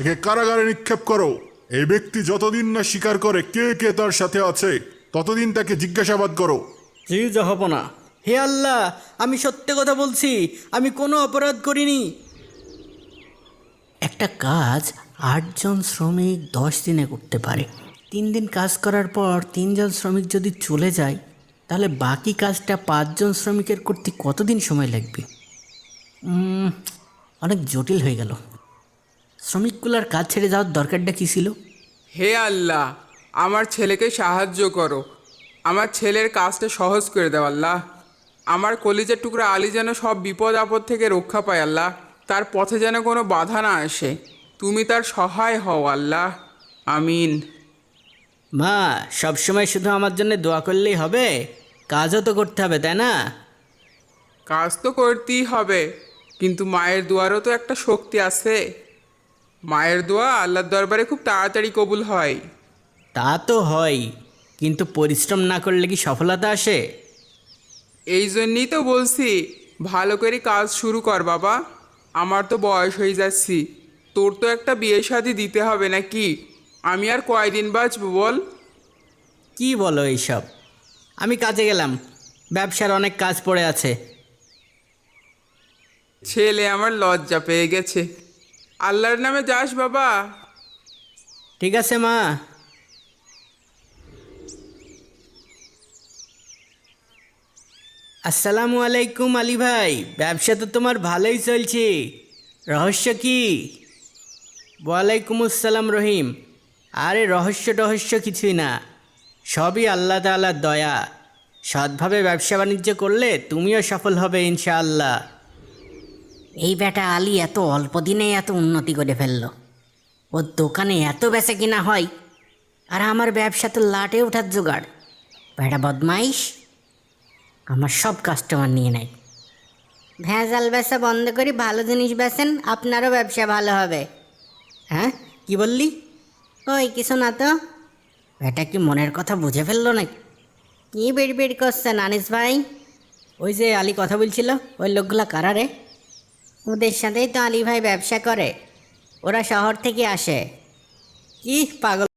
একে কারাগারে নিক্ষেপ করো। এই ব্যক্তি যতদিন না স্বীকার করে কে কে তার সাথে আছে, ততদিন তাকে জিজ্ঞাসাবাদ করো। জি জাহাপনা। হে আল্লাহ, আমি সত্যি কথা বলছি, আমি কোনো অপরাধ করিনি। একটা কাজ 8জন শ্রমিক 10 দিনে করতে পারে। 3 দিন কাজ করার পর 3জন শ্রমিক যদি চলে যায়, তাহলে বাকি কাজটা 5জন শ্রমিকের করতে কতদিন সময় লাগবে? অনেক জটিল হয়ে গেল। শ্রমিকগুলার কাজ ছেড়ে যাওয়ার দরকারটা কী ছিল? হে আল্লাহ, আমার ছেলেকে সাহায্য করো। আমার ছেলের কাজটা সহজ করে দাও আল্লাহ। আমার কলিজার টুকরা আলী যেন সব বিপদ আপদ থেকে রক্ষা পায় আল্লাহ। তার পথে যেন কোনো বাধা না আসে। তুমি তার সহায় হও আল্লাহ। আমিন। মা, সবসময় শুধু আমার জন্য দোয়া করলেই হবে? কাজও তো করতে হবে, তাই না? কাজ তো করতেই হবে, কিন্তু মায়ের দোয়ারও তো একটা শক্তি আছে। মায়ের দোয়া আল্লাহর দরবারে খুব তাড়াতাড়ি কবুল হয়। তা তো হয়, কিন্তু পরিশ্রম না করলে কি সফলতা আসে? এই জন্যই তো বলছি, ভালো করে কাজ শুরু কর বাবা। আমার তো বয়স হয়ে যাচ্ছি, তোর তো একটা বিয়ে শাদী দিতে হবে নাকি? আমি আর কয়দিন বাঁচবো বল? কি বলো এইসব? আমি কাজে গেলাম, ব্যবসার অনেক কাজ পড়ে আছে। ছেলে আমার লজ্জা পেয়ে গেছে। আল্লাহর নামে যাস বাবা। ঠিক আছে মা। আসসালামু আলাইকুম আলী ভাই, ব্যবসা তো তোমার ভালোই চলছে, রহস্য কি? ওয়ালাইকুম আসসালাম রহিম। আরে রহস্য কিছুই না, সবই আল্লাহ তাআলার দয়া। সৎভাবে ব্যবসা বাণিজ্য করলে তুমিও সফল হবে ইনশাআল্লাহ। এই বেটা আলী এত অল্প দিনে এত উন্নতি করে ফেললো। ওর দোকানে এত বেচা কিনা হয়, আর আমার ব্যবসা তো লাটে ওঠার জোগাড়। বেটা বদমাইশ, আমার সব কাস্টমার নিয়ে নেয়। ভেজাল ব্যবসা বন্ধ করে ভালো জিনিস বেচেন, আপনারও ব্যবসা ভালো হবে। হ্যাঁ, কি বললি? ওই কিছু না তো। বেটা কি মনের কথা বুঝে ফেললো নাকি? কি বিড়বিড় করছেন আনিস ভাই? ওই যে আলী কথা বলছিল, ওই লোকগুলা কারা রে? ওদের সাথেই তো আলী ভাই ব্যবসা করে। ওরা শহর থেকে আসে। কি পাগল